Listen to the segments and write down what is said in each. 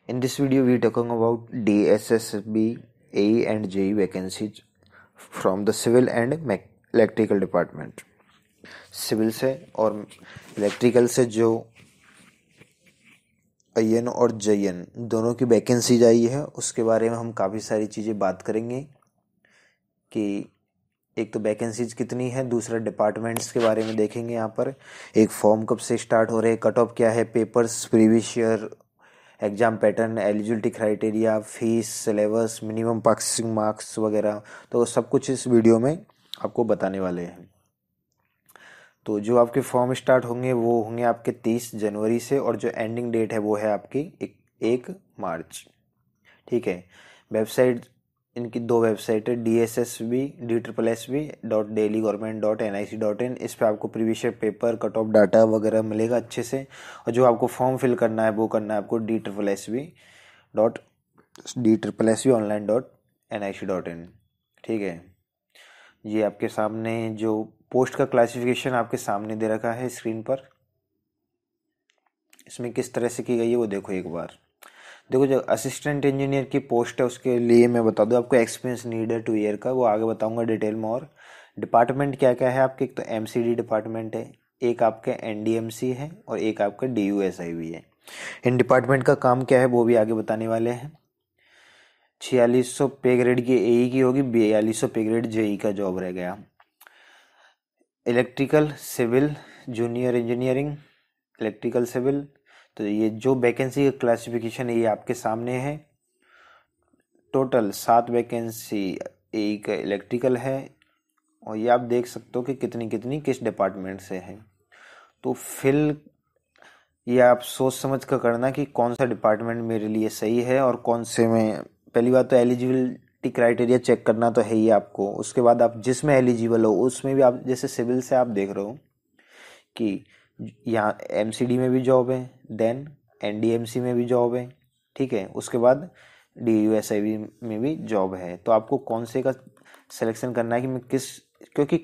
In this video, we are talking about DSSB, AE and JE vacancies from the civil and electrical department. Civil से और electrical से जो IN और JN दोनों की vacancies आई है उसके बारे में हम काफ़ी सारी चीज़ें बात करेंगे कि एक तो वैकेंसीज कितनी है, दूसरा डिपार्टमेंट्स के बारे में देखेंगे। यहाँ पर एक फॉर्म कब से स्टार्ट हो रहे हैं, कट ऑफ क्या है, papers, previous year exam pattern, eligibility criteria, fees, syllabus, minimum passing marks वगैरह, तो सब कुछ इस वीडियो में आपको बताने वाले हैं। तो जो आपके फॉर्म स्टार्ट होंगे वो होंगे आपके 30 जनवरी से और जो एंडिंग डेट है वो है आपकी 1 मार्च। ठीक है। वेबसाइट इनकी दो वेबसाइट है, DSSB.delhi.government.nic.in। इस पर आपको previous year paper, cut off data वगैरह मिलेगा अच्छे से। और जो आपको फॉर्म फिल करना है वो करना है आपको DSSB.online.nic.in। ठीक है। ये आपके सामने जो पोस्ट का क्लासिफिकेशन आपके सामने दे रखा है स्क्रीन पर, इसमें किस तरह से की गई है वो देखो एक बार। देखो, जो असिस्टेंट इंजीनियर की पोस्ट है उसके लिए मैं बता दूं आपको एक्सपीरियंस नीड है 2 ईयर का, वो आगे बताऊंगा डिटेल में। और डिपार्टमेंट क्या क्या है आपके, एक तो एमसीडी डिपार्टमेंट है, एक आपके एनडीएमसी है और एक आपका डीयूएसआईबी है। इन डिपार्टमेंट का काम क्या है वो भी आगे बताने वाले हैं। 4600 पे ग्रेड की एई की होगी, 4200 पे ग्रेड जेई का जॉब रह गया। Electrical civil junior engineering, electrical civil, तो ये जो वैकेंसी का क्लासिफिकेशन है ये आपके सामने है। टोटल 7 वैकेंसी एक इलेक्ट्रिकल है और ये आप देख सकते हो कि कितनी कितनी किस डिपार्टमेंट से है। तो फिल ये आप सोच समझ कर करना कि कौन सा डिपार्टमेंट मेरे लिए सही है और कौन से में। पहली बात तो एलिजिबिलिटी क्राइटेरिया चेक करना तो है ही आपको। उसके बाद आप जिसमें एलिजिबल हो उसमें भी आप, जैसे सिविल से आप देख रहे हो कि यहाँ एमसीडी में भी जॉब है, देन एनडीएमसी में भी जॉब है, ठीक है। उसके बाद डीयूएसआईबी में भी जॉब है। तो आपको कौन से का सिलेक्शन करना है कि मैं किस, क्योंकि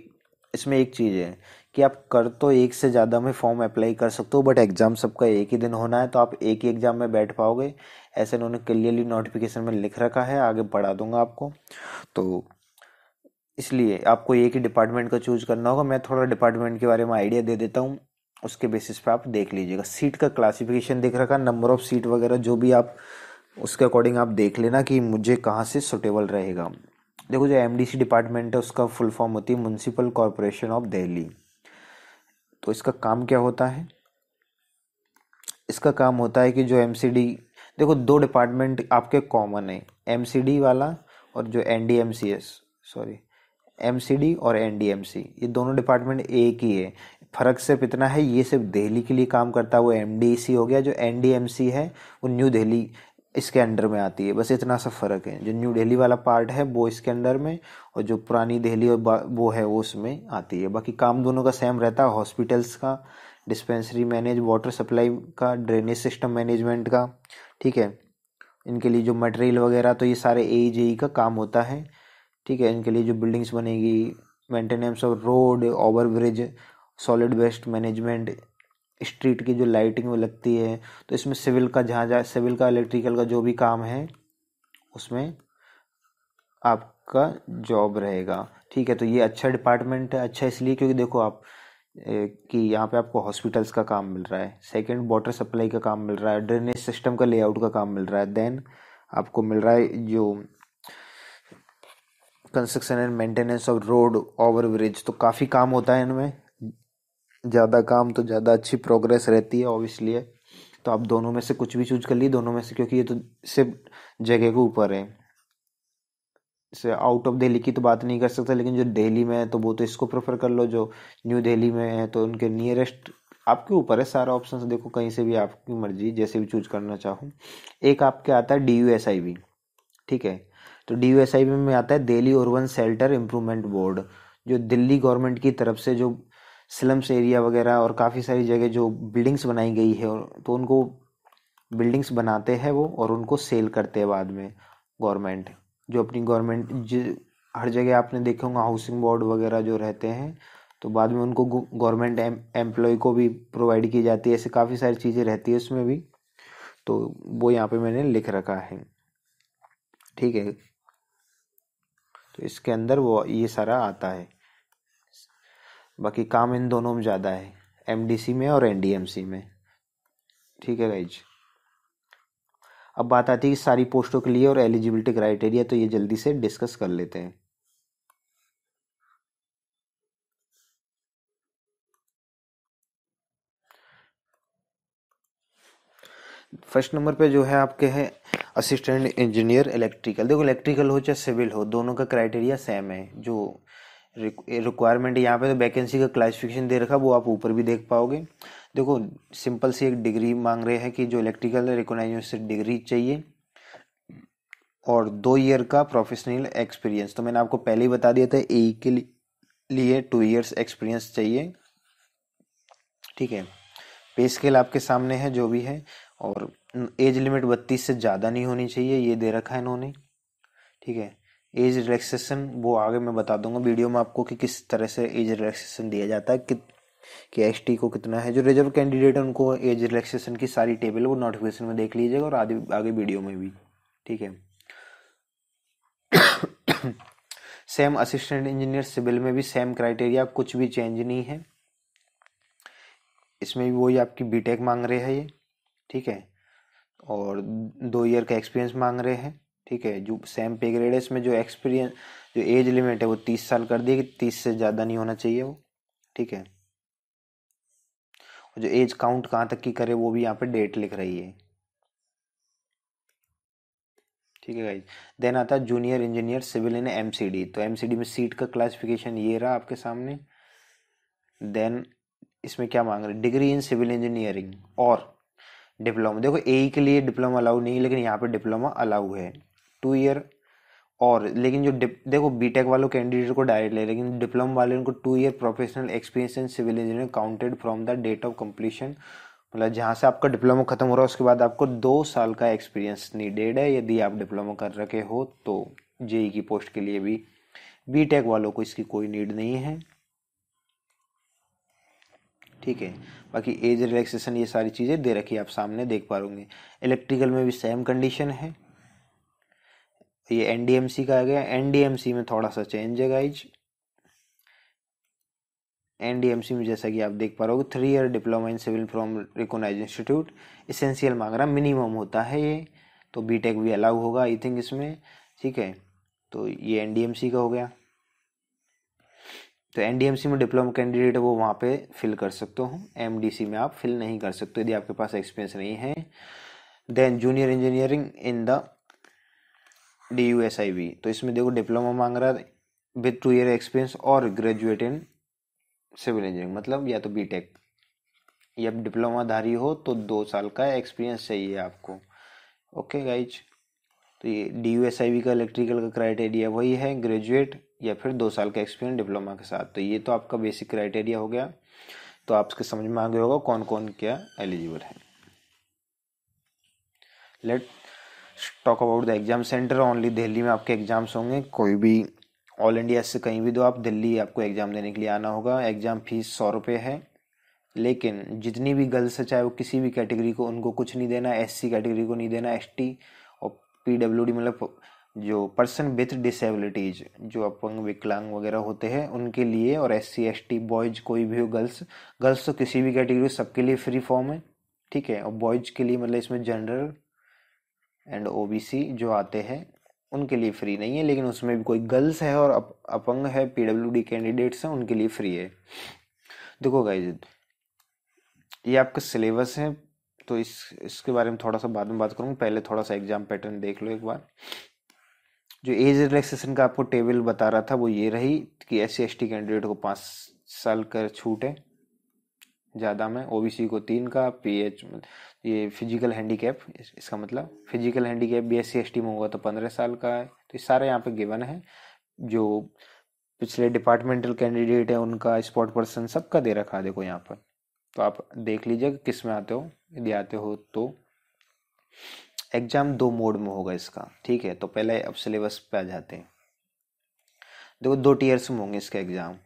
इसमें एक चीज़ है कि आप कर तो एक से ज़्यादा में फॉर्म अप्लाई कर सकते हो, बट एग्ज़ाम सबका एक ही दिन होना है, तो आप एक ही एग्ज़ाम में बैठ पाओगे ऐसे उन्होंने क्लियरली नोटिफिकेशन में लिख रखा है, आगे पढ़ा दूंगा आपको। तो इसलिए आपको एक ही डिपार्टमेंट का चूज करना होगा। मैं थोड़ा डिपार्टमेंट के बारे में आइडिया दे देता हूँ, उसके बेसिस पे आप देख लीजिएगा। सीट का क्लासिफिकेशन दिख रखा, नंबर ऑफ सीट वगैरह जो भी आप उसके अकॉर्डिंग आप देख लेना कि मुझे कहाँ से सुटेबल रहेगा। देखो, जो एमडीसी डिपार्टमेंट है उसका फुल फॉर्म होती है म्युनिसिपल कॉरपोरेशन ऑफ दिल्ली। तो इसका काम क्या होता है, इसका काम होता है कि जो एमसीडी, देखो 2 डिपार्टमेंट आपके कॉमन है, एमसीडी वाला और जो एनडीएमसीएस, सॉरी एमसीडी और एनडीएमसी, ये दोनों डिपार्टमेंट एक ही है। फर्क सिर्फ इतना है, ये सिर्फ दिल्ली के लिए काम करता है, वो एमडीसी हो गया। जो एनडीएमसी है वो न्यू दिल्ली इसके अंडर में आती है, बस इतना सा फर्क है। जो न्यू दिल्ली वाला पार्ट है वो इसके अंडर में, और जो पुरानी दिल्ली वो है वो उसमें आती है। बाकी काम दोनों का सेम रहता है, हॉस्पिटल्स का, डिस्पेंसरी मैनेज, वाटर सप्लाई का, ड्रेनेज सिस्टम मैनेजमेंट का, ठीक है। इनके लिए जो मटेरियल वगैरह तो ये सारे एईजेई का काम होता है, ठीक है। इनके लिए जो बिल्डिंग्स बनेगी, maintenance of road, over bridge, solid waste management, street की जो लाइटिंग में लगती है, तो इसमें सिविल का जहाँ जहाँ सिविल का इलेक्ट्रिकल का जो भी काम है उसमें आपका जॉब रहेगा, ठीक है। तो ये अच्छा डिपार्टमेंट है, अच्छा इसलिए क्योंकि देखो आप कि यहाँ पे आपको हॉस्पिटल्स का काम मिल रहा है, सेकंड वाटर सप्लाई का काम मिल रहा है, ड्रेनेज सिस्टम का लेआउट का काम मिल रहा है, देन आपको मिल रहा है जो construction and maintenance of road, over bridge. तो काफ़ी काम होता है इनमें, ज़्यादा काम तो ज़्यादा अच्छी प्रोग्रेस रहती है ऑब्वियसली है। तो आप दोनों में से कुछ भी चूज कर ली, दोनों में से, क्योंकि ये तो सिर्फ जगह के ऊपर है। से आउट ऑफ दिल्ली की तो बात नहीं कर सकता, लेकिन जो दिल्ली में है तो वो तो इसको प्रेफर कर लो। जो न्यू दिल्ली में है तो उनके नियरेस्ट, आपके ऊपर है सारा ऑप्शन, देखो कहीं से भी आपकी मर्जी, जैसे भी चूज करना चाहो। एक आपके आता है डीयूएसआईबी, ठीक है। तो डीयूएसआईबी में आता है Delhi urban shelter improvement board, जो दिल्ली गवर्नमेंट की तरफ से जो स्लम्स एरिया वगैरह और काफ़ी सारी जगह जो बिल्डिंग्स बनाई गई है, तो उनको बिल्डिंग्स बनाते हैं वो और उनको सेल करते हैं बाद में गवर्नमेंट। जो अपनी गवर्नमेंट हर जगह आपने देखे होंगे हाउसिंग बोर्ड वगैरह जो रहते हैं, तो बाद में उनको गवर्नमेंट एम्प्लॉय को भी प्रोवाइड की जाती है, ऐसे काफ़ी सारी चीज़ें रहती है उसमें भी। तो वो यहाँ पे मैंने लिख रखा है, ठीक है। तो इसके अंदर वो ये सारा आता है। बाकी काम इन दोनों में ज़्यादा है, एमडीसी में और एनडीएमसी में, ठीक है गाइज। अब बात आती है कि सारी पोस्टों के लिए और एलिजिबिलिटी क्राइटेरिया, तो ये जल्दी से डिस्कस कर लेते हैं। फर्स्ट नंबर पे जो है आपके है असिस्टेंट इंजीनियर इलेक्ट्रिकल। देखो इलेक्ट्रिकल हो चाहे सिविल हो, दोनों का क्राइटेरिया सेम है। जो रिक्वायरमेंट यहाँ पे तो वैकेंसी का क्लासिफिकेशन दे रखा, वो आप ऊपर भी देख पाओगे। देखो सिंपल सी एक डिग्री मांग रहे हैं कि जो इलेक्ट्रिकल रिकॉग्नाइज डिग्री चाहिए और 2 ईयर का प्रोफेशनल एक्सपीरियंस। तो मैंने आपको पहले ही बता दिया था ए के लिए 2 ईयर्स एक्सपीरियंस चाहिए, ठीक है। पे स्केल आपके सामने है जो भी है, और एज लिमिट 32 से ज़्यादा नहीं होनी चाहिए, ये दे रखा है इन्होंने, ठीक है। एज रिलैक्सेशन वो आगे मैं बता दूंगा वीडियो में आपको कि किस तरह से एज रिलैक्सेशन दिया जाता है, कि एसटी को कितना है। जो रिजर्व कैंडिडेट है उनको एज रिलैक्सेशन की सारी टेबल वो नोटिफिकेशन में देख लीजिएगा, और आगे वीडियो में भी, ठीक है। सेम असिस्टेंट इंजीनियर सिविल में भी सेम क्राइटेरिया, कुछ भी चेंज नहीं है। इसमें भी वही आपकी बीटेक मांग रहे हैं ये, ठीक है, और 2 ईयर का एक्सपीरियंस मांग रहे हैं, ठीक है। जो सेम पे ग्रेड है, इसमें जो एक्सपीरियंस जो एज लिमिट है वो 30 साल कर दी, कि 30 से ज़्यादा नहीं होना चाहिए वो, ठीक है। और जो एज काउंट कहाँ तक की करे वो भी यहाँ पे डेट लिख रही है, ठीक है गाइज। देन आता है जूनियर इंजीनियर सिविल इन एमसीडी। तो एमसीडी में सीट का क्लासिफिकेशन ये रहा आपके सामने। देन इसमें क्या मांग रहे हैं, डिग्री इन सिविल इंजीनियरिंग और डिप्लोमा। देखो ए के लिए डिप्लोमा अलाउ नहीं है, लेकिन यहाँ पे डिप्लोमा अलाउ है 2 ईयर। और लेकिन जो देखो बीटेक वालों कैंडिडेट को डायरेक्ट ले, लेकिन डिप्लोमा वाले उनको 2 year professional experience in civil engineering counted from the date of completion. मतलब जहाँ से आपका डिप्लोमा खत्म हो रहा है उसके बाद आपको 2 साल का एक्सपीरियंस नीडेड है, यदि आप डिप्लोमा कर रखे हो तो। जेई की पोस्ट के लिए भी, बीटेक वालों को इसकी कोई नीड नहीं है, ठीक है। बाकी एज रिलैक्सेशन ये सारी चीज़ें दे रखी है, आप सामने देख पा रहे। इलेक्ट्रिकल में भी सेम कंडीशन है। ये एनडीएमसी का आ गया, एनडीएमसी में थोड़ा सा चेंज है गाइज। एनडीएमसी में जैसा कि आप देख पा रहे हो 3 year diploma in civil from recognised institute, essential मांग रहा, मिनिमम होता है ये। तो बीटेक भी अलाउ होगा आई थिंक इसमें, ठीक है। तो ये एनडीएमसी का हो गया। तो एनडीएमसी में डिप्लोमा कैंडिडेट है वो वहाँ पे फिल कर सकते हो, एमडीसी में आप फिल नहीं कर सकते यदि आपके पास एक्सपीरियंस नहीं है। Then junior engineering in the DUSIB। तो इसमें देखो डिप्लोमा मांग रहा है विद 2 ईयर एक्सपीरियंस और ग्रेजुएट इन सिविल इंजीनियरिंग, मतलब या तो बीटेक या डिप्लोमा धारी हो तो 2 साल का एक्सपीरियंस चाहिए आपको, ओके गाइज। तो ये DUSIB का इलेक्ट्रिकल का क्राइटेरिया वही है, ग्रेजुएट या फिर 2 साल का एक्सपीरियंस डिप्लोमा के साथ। तो ये तो आपका बेसिक क्राइटेरिया हो गया। तो आपके समझ में आ गया होगा कौन कौन क्या एलिजिबल है। Let talk about the exam centre. Only Delhi में आपके एग्जाम्स होंगे, कोई भी ऑल इंडिया से कहीं भी दो आप, दिल्ली आपको एग्जाम देने के लिए आना होगा। एग्जाम फीस 100 रुपये है, लेकिन जितनी भी गर्ल्स है चाहे वो किसी भी कैटेगरी को, उनको कुछ नहीं देना। SC कैटेगरी को नहीं देना, ST और PWD मतलब जो पर्सन विथ डिसेबिलिटीज, जो अपंग विकलांग वगैरह होते हैं उनके लिए, और SC ST बॉयज कोई भी हो, गर्ल्स तो किसी भी कैटेगरी सबके लिए फ्री फॉर्म है, ठीक है। और बॉयज के लिए मतलब इसमें जनरल एंड OBC जो आते हैं उनके लिए फ्री नहीं है, लेकिन उसमें भी कोई गर्ल्स है और अपंग है, PWD कैंडिडेट्स हैं, उनके लिए फ्री है। देखो गाइज ये आपका सिलेबस है, तो इसके बारे में थोड़ा सा बाद में बात करूँगा, पहले थोड़ा सा एग्जाम पैटर्न देख लो एक बार। जो एज रिलैक्सेशन का आपको टेबल बता रहा था वो ये रही कि SC ST कैंडिडेट को 5 साल का छूट है ज़्यादा में, OBC को 3 का, PH ये फिजिकल हैंडीकैप, इसका मतलब फिजिकल हैंडीकैप भी SC ST में होगा तो 15 साल का है। तो ये सारे यहाँ पे गिवन है। जो पिछले डिपार्टमेंटल कैंडिडेट है उनका, स्पॉट पर्सन, सबका दे रखा है देखो यहाँ पर। तो आप देख लीजिए किस में आते हो, यदि आते हो तो। एग्जाम 2 मोड में होगा इसका, ठीक है। तो पहले अब सिलेबस पे आ जाते हैं। देखो 2 टीयर्स में होंगे इसके एग्जाम।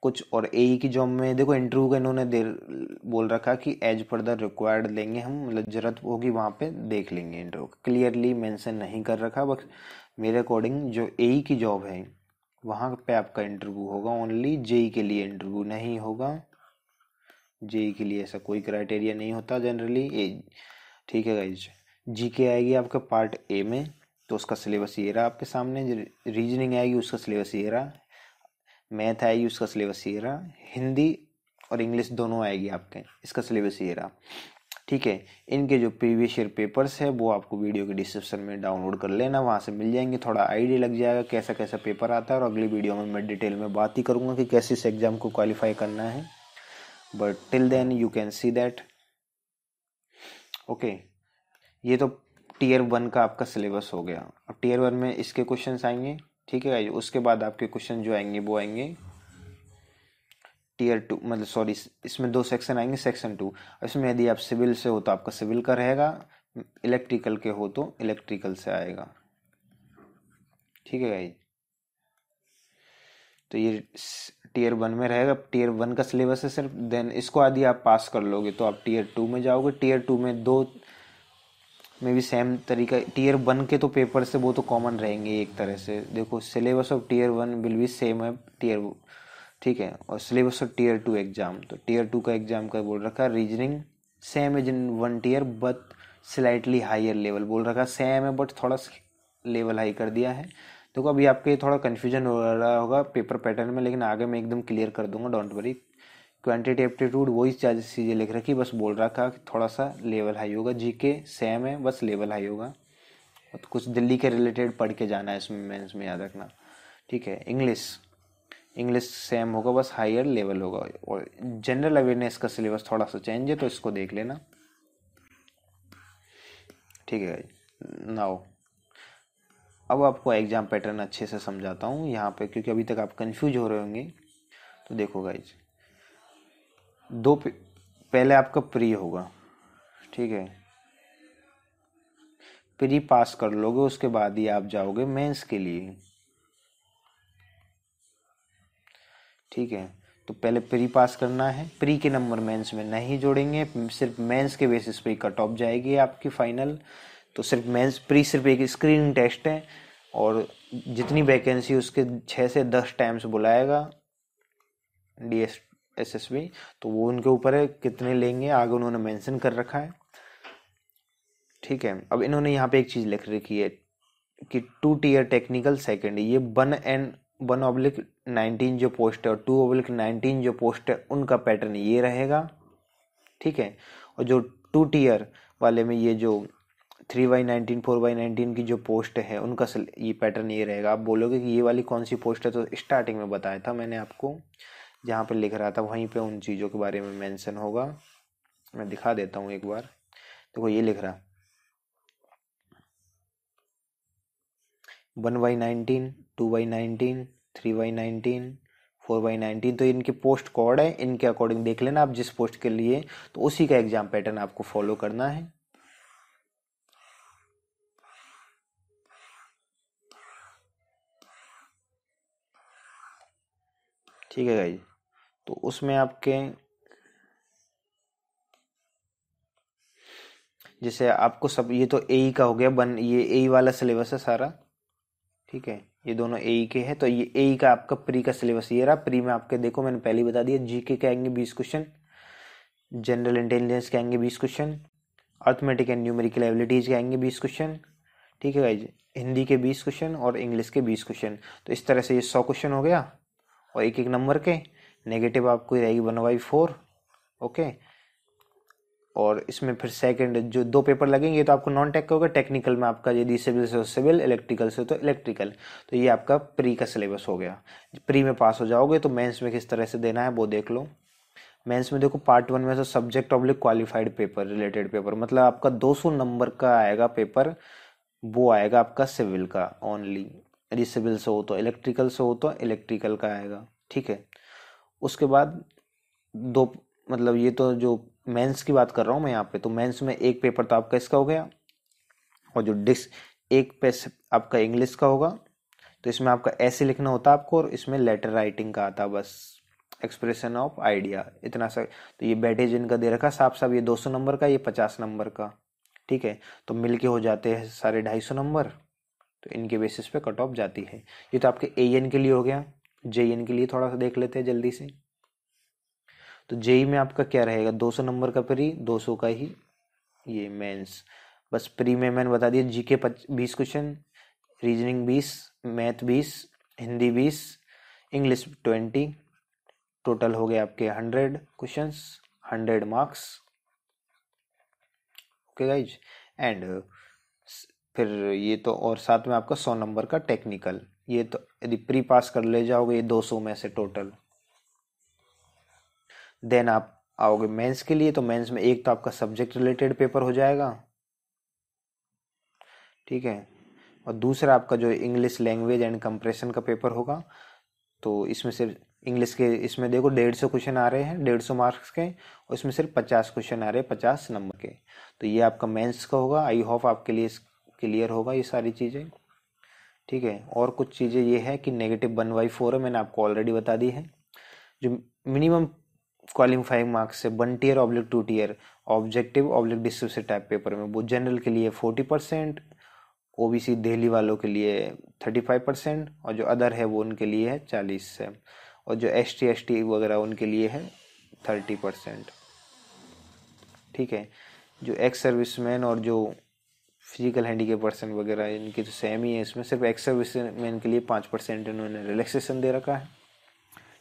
कुछ। और एई की जॉब में देखो इंटरव्यू का इन्होंने बोल रखा कि एज पर द रिक्वायर्ड लेंगे हम, मतलब जरूरत होगी वहाँ पे देख लेंगे। इंटरव्यू क्लियरली मेंशन नहीं कर रखा, बस मेरे अकॉर्डिंग जो एई की जॉब है वहाँ पे आपका इंटरव्यू होगा ओनली, जेई के लिए इंटरव्यू नहीं होगा। जेई के लिए ऐसा कोई क्राइटेरिया नहीं होता जनरली। ठीक है गाइज। जीके आएगी आपका पार्ट ए में, तो उसका सिलेबस ये रहा आपके सामने। रीजनिंग आएगी उसका सिलेबस ये रहा। मैथ आएगी उसका सिलेबस ये रहा। हिंदी और इंग्लिश दोनों आएगी आपके, इसका सिलेबस ये रहा। ठीक है। इनके जो प्रीवियस ईयर पेपर्स है वो आपको वीडियो के डिस्क्रिप्शन में डाउनलोड कर लेना, वहाँ से मिल जाएंगे। थोड़ा आइडिया लग जाएगा कैसा कैसा पेपर आता है। और अगली वीडियो में मैं डिटेल में बात ही करूँगा कि कैसे इस एग्जाम को क्वालिफाई करना है। But till then you can see that. Okay, ये तो टीयर 1 का आपका सिलेबस हो गया। अब टीयर 1 में इसके क्वेश्चंस आएंगे। ठीक है गाइस। उसके बाद आपके क्वेश्चन जो आएंगे वो आएंगे टीयर 2, मतलब सॉरी, इसमें 2 सेक्शन आएंगे। सेक्शन 2, इसमें यदि आप सिविल से हो तो आपका सिविल का रहेगा, इलेक्ट्रिकल के हो तो इलेक्ट्रिकल से आएगा। ठीक है गाइस। तो ये टीयर 1 में रहेगा। टीयर 1 का सिलेबस है सिर्फ। देन इसको यदि आप पास कर लोगे तो आप टीयर 2 में जाओगे। टीयर 2 में 2 में भी सेम तरीका। टीयर 1 के तो पेपर से वो तो कॉमन रहेंगे एक तरह से। देखो syllabus of tier 1 will be same है टीयर, ठीक है। और सिलेबस ऑफ टीयर 2 एग्जाम, तो टीयर 2 का एग्जाम का बोल रखा है reasoning same as in 1 tier but slightly higher level बोल रखा है। सेम है बट थोड़ा लेवल हाई कर दिया है। देखो अभी आपके थोड़ा कन्फ्यूजन हो रहा होगा पेपर पैटर्न में, लेकिन आगे मैं एकदम क्लियर कर दूंगा, डोंट वरी। क्वांटिटी एप्टीट्यूड वही चीज़ें लिख रखी, बस बोल रहा था कि थोड़ा सा लेवल हाई होगा। जीके सेम है, बस लेवल हाई होगा। तो कुछ दिल्ली के रिलेटेड पढ़ के जाना है इसमें, मेंस में याद रखना। ठीक है। इंग्लिश, इंग्लिश सेम होगा, बस हायर लेवल होगा। और जनरल अवेयरनेस का सिलेबस थोड़ा सा चेंज है, तो इसको देख लेना। ठीक है। नाउ अब आपको एग्जाम पैटर्न अच्छे से समझाता हूँ यहाँ पे, क्योंकि अभी तक आप कंफ्यूज हो रहे होंगे। तो देखो गाइज, पहले आपका प्री होगा। ठीक है। प्री पास कर लोगे उसके बाद ही आप जाओगे मेंस के लिए। ठीक है। तो पहले प्री पास करना है। प्री के नंबर मेंस में नहीं जोड़ेंगे, सिर्फ मेंस के बेसिस पे कट ऑफ जाएगी आपकी फाइनल। तो सिर्फ मेंस, प्री सिर्फ एक स्क्रीनिंग टेस्ट है। और जितनी वैकेंसी उसके 6 से 10 टाइम्स बुलाएगा DSSSB, तो वो उनके ऊपर है कितने लेंगे, आगे उन्होंने मेंशन कर रखा है। ठीक है। अब इन्होंने यहाँ पे एक चीज लिख रखी है कि 2 टीयर टेक्निकल सेकेंड, ये 1/19 जो पोस्ट है और 2/19 जो पोस्ट है उनका पैटर्न ये रहेगा। ठीक है। और जो 2 टीयर वाले में ये जो 3/19 4/19 की जो पोस्ट है उनका ये पैटर्न ये रहेगा। आप बोलोगे कि ये वाली कौन सी पोस्ट है, तो स्टार्टिंग में बताया था मैंने आपको, जहाँ पे लिख रहा था वहीं पे उन चीज़ों के बारे में मेंशन होगा। मैं दिखा देता हूँ एक बार। देखो ये लिख रहा 1/19 2/19 3/19 4/19, तो इनके पोस्ट कोड है, इनके अकॉर्डिंग देख लेना आप जिस पोस्ट के लिए, तो उसी का एग्जाम पैटर्न आपको फॉलो करना है। ठीक है गाइज। तो उसमें आपके जैसे आपको सब, ये तो एई का हो गया ये एई वाला सिलेबस है सारा। ठीक है। ये दोनों एई के हैं, तो ये एई का आपका प्री का सिलेबस ये रहा। प्री में आपके देखो मैंने पहले ही बता दिया, जीके के आएंगे 20 क्वेश्चन, जनरल इंटेलिजेंस के आएंगे 20 question, arithmetic and numerical abilities के आएंगे 20 क्वेश्चन। ठीक है गाइज। हिंदी के 20 क्वेश्चन और इंग्लिश के 20 क्वेश्चन। तो इस तरह से ये 100 क्वेश्चन हो गया, और एक एक नंबर के। नेगेटिव आपको रहेगी 1/4। ओके। और इसमें फिर सेकंड जो 2 पेपर लगेंगे, तो आपको नॉन टेक का होगा। टेक्निकल में आपका यदि सिविल से हो सिविल, इलेक्ट्रिकल से तो इलेक्ट्रिकल। तो ये आपका प्री का सिलेबस हो गया। प्री में पास हो जाओगे तो मेंस में किस तरह से देना है वो देख लो। मेंस में देखो पार्ट 1 में तो subject oblique qualified paper, related paper, मतलब आपका 200 नंबर का आएगा पेपर। वो आएगा आपका सिविल का ओनली। यदि सिविल से हो तो इलेक्ट्रिकल से हो तो इलेक्ट्रिकल का आएगा। ठीक है। उसके बाद 2, मतलब ये तो जो मेंस की बात कर रहा हूँ मैं यहाँ पे, तो मेंस में एक पेपर तो आपका इसका हो गया, और जो एक पे आपका इंग्लिश का होगा। तो इसमें आपका ऐसे लिखना होता है आपको, और इसमें लेटर राइटिंग का आता बस। एक्सप्रेशन ऑफ आइडिया, इतना सा। तो ये वेटेज इनका दे रखा साफ साफ, ये 200 नंबर का, ये 50 नंबर का, ठीक है। तो मिलके हो जाते हैं सारे 250 नंबर। तो इनके बेसिस पे कट ऑफ जाती है। ये तो आपके एएन के लिए हो गया। जेईएन के लिए थोड़ा सा देख लेते हैं जल्दी से। तो जेई में आपका क्या रहेगा, 200 नंबर का प्री, 200 का ही ये मेंस। बस प्री में मैंने बता दिया, GK 20 question, reasoning 20, math 20, Hindi 20, English 20, total हो गए आपके 100 questions, 100 marks. Okay guys. And फिर ये तो, और साथ में आपका 100 नंबर का टेक्निकल। ये तो यदि प्री पास कर ले जाओगे ये 200 में से टोटल। देन आप आओगे मेंस के लिए। तो मेंस में एक तो आपका सब्जेक्ट रिलेटेड पेपर हो जाएगा, ठीक है। और दूसरा आपका जो इंग्लिश लैंग्वेज एंड कंप्रेशन का पेपर होगा। तो इसमें सिर्फ इंग्लिश के, इसमें देखो 150 क्वेश्चन आ रहे हैं, 150 मार्क्स के, और इसमें सिर्फ 50 क्वेश्चन आ रहे हैं 50 नंबर के। तो ये आपका मेंस का होगा। आई होप आपके लिए क्लियर होगा ये सारी चीज़ें, ठीक है। और कुछ चीज़ें ये है कि -1/4 है, मैंने आपको ऑलरेडी बता दी है। जो मिनिमम क्वालिफाइंग मार्क्स से 1 tier oblique 2 tier objective oblique descriptive type paper में, वो जनरल के लिए 40%, ओबीसी दिल्ली वालों के लिए 35%, और जो अदर है वो उनके लिए है 40 से, और जो एसटी एसटी वगैरह उनके लिए है 30%, ठीक है। जो एक्स सर्विसमैन और जो फिजिकल हैंडीकेप पर्सन वगैरह इनकी तो सेम ही है। इसमें सिर्फ एक्स सर्विसमैन के लिए 5% इन्होंने रिलैक्सेशन दे रखा है,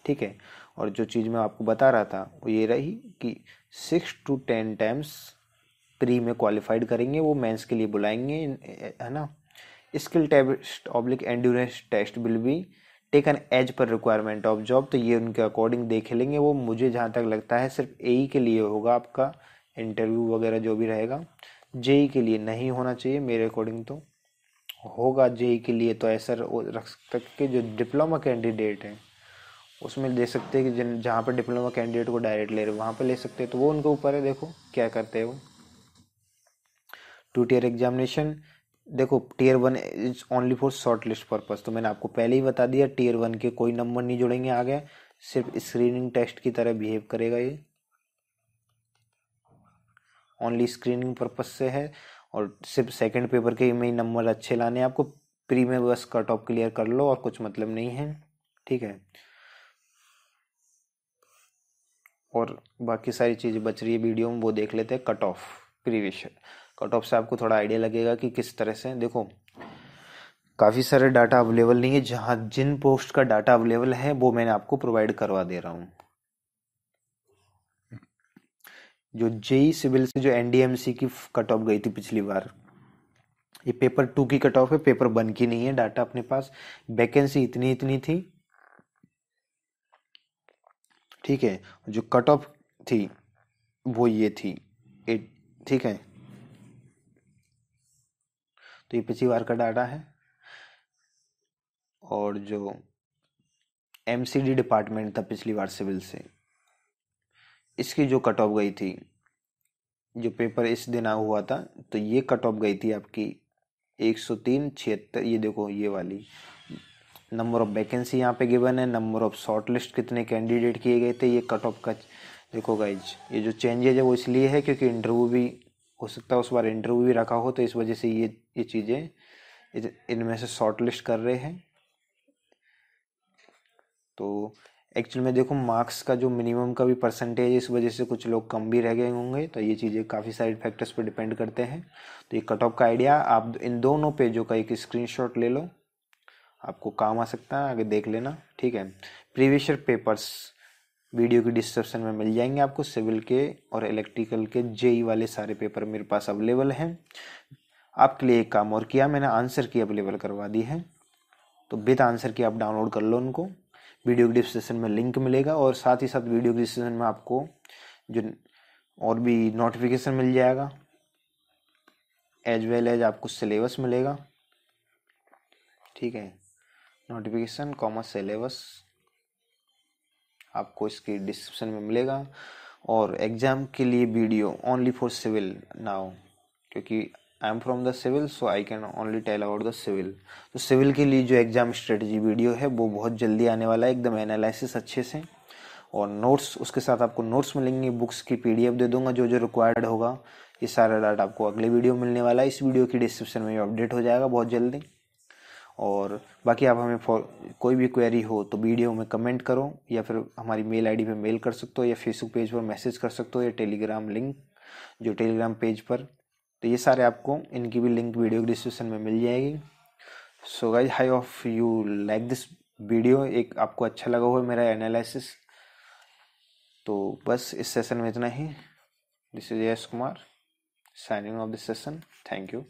ठीक है। और जो चीज़ मैं आपको बता रहा था वो ये रही कि 6 to 10 टाइम्स प्री में क्वालिफाइड करेंगे, वो मेंस के लिए बुलाएंगे, है ना। Skill test oblique endurance test will be taken as per requirement of job. तो ये उनके अकॉर्डिंग देख लेंगे वो। मुझे जहाँ तक लगता है सिर्फ एई के लिए होगा आपका इंटरव्यू वगैरह जो भी रहेगा, जेई के लिए नहीं होना चाहिए मेरे अकॉर्डिंग। तो होगा जेई के लिए तो ऐसा रख सकते कि जो डिप्लोमा कैंडिडेट है उसमें दे सकते हैं कि जिन जहाँ पर डिप्लोमा कैंडिडेट को डायरेक्ट ले रहे वहाँ पर ले सकते हैं। तो वो उनके ऊपर है, देखो क्या करते हैं वो। 2 टीयर एग्जामिनेशन, देखो tier 1 is only for short list purpose. तो मैंने आपको पहले ही बता दिया टीयर 1 के कोई नंबर नहीं जुड़ेंगे आगे, सिर्फ स्क्रीनिंग टेस्ट की तरह बिहेव करेगा ये, ओनली स्क्रीनिंग पर्पज से है। और सिर्फ सेकंड पेपर के में ही नंबर अच्छे लाने हैं आपको। प्री में बस कट ऑफ क्लियर कर लो और कुछ मतलब नहीं है, ठीक है। और बाकी सारी चीज़ें बच रही है वीडियो में, वो देख लेते हैं। Cut off previous cut off से आपको थोड़ा आइडिया लगेगा कि किस तरह से, देखो काफ़ी सारे डाटा अवेलेबल नहीं है। जहाँ जिन पोस्ट का डाटा अवेलेबल है वो मैंने आपको प्रोवाइड करवा दे रहा हूँ। जो जेई सिविल से जो एनडीएमसी की कट ऑफ गई थी पिछली बार, ये पेपर 2 की कट ऑफ है, पेपर 1 की नहीं है। डाटा अपने पास, वैकेंसी इतनी इतनी थी, ठीक है। जो कट ऑफ थी वो ये थी 8, ठीक है। तो ये पिछली बार का डाटा है। और जो एमसीडी डिपार्टमेंट था पिछली बार सिविल से, इसकी जो कट ऑफ गई थी, जो पेपर इस दिन हुआ था, तो ये कट ऑफ गई थी आपकी 103/76। ये देखो ये वाली नंबर ऑफ वैकेंसी यहाँ पे गिवन है, नंबर ऑफ शॉर्ट लिस्ट कितने कैंडिडेट किए गए थे, ये कट ऑफ का। देखो गाइज ये जो चेंजेज है वो इसलिए है क्योंकि इंटरव्यू भी हो सकता है उस बार इंटरव्यू भी रखा हो, तो इस वजह से ये चीज़ें इनमें से शॉर्ट लिस्ट कर रहे हैं। तो एक्चुअल में देखो मार्क्स का जो मिनिमम का भी परसेंटेज है, इस वजह से कुछ लोग कम भी रह गए होंगे। तो ये चीज़ें काफ़ी सारे फैक्टर्स पर डिपेंड करते हैं। तो ये कट ऑफ का आइडिया आप इन दोनों पेजों का एक स्क्रीनशॉट ले लो, आपको काम आ सकता है, आगे देख लेना, ठीक है। प्रीवियस ईयर पेपर्स वीडियो की डिस्क्रिप्शन में मिल जाएंगे आपको। सिविल के और इलेक्ट्रिकल के जेई वाले सारे पेपर मेरे पास अवेलेबल हैं। आपके लिए एक काम और किया मैंने, आंसर की अवेलेबल करवा दी है। तो विद आंसर की आप डाउनलोड कर लो उनको, वीडियो की डिस्क्रिप्शन में लिंक मिलेगा। और साथ ही साथ वीडियो की डिस्क्रिप्शन में आपको जो और भी नोटिफिकेशन मिल जाएगा, एज वेल एज आपको सिलेबस मिलेगा, ठीक है। नोटिफिकेशन कॉमर्स सिलेबस आपको इसकी डिस्क्रिप्शन में मिलेगा। और एग्जाम के लिए video only for civil now, क्योंकि I am from the civil so I can only tell about the civil. तो सिविल के लिए जो एग्जाम स्ट्रेटजी वीडियो है वो बहुत जल्दी आने वाला है, एकदम एनालिसिस अच्छे से। और नोट्स उसके साथ आपको नोट्स मिलेंगे, बुक्स की पीडीएफ दे दूंगा जो जो रिक्वायर्ड होगा। ये सारा डाटा आपको अगले वीडियो में मिलने वाला है, इस वीडियो की डिस्क्रिप्शन में अपडेट हो जाएगा बहुत जल्दी। और बाकी आप हमें कोई भी क्वेरी हो तो वीडियो में कमेंट करो, या फिर हमारी मेल आईडी पे मेल कर सकते हो, या फेसबुक पेज पर मैसेज कर सकते हो, या टेलीग्राम लिंक जो टेलीग्राम पेज पर, तो ये सारे आपको इनकी भी लिंक वीडियो की डिस्क्रिप्शन में मिल जाएगी। So guys, I hope you like this video, एक आपको अच्छा लगा हुआ मेरा एनालिसिस। तो बस इस सेशन में इतना ही। This is Yash Kumar signing off this session. Thank you.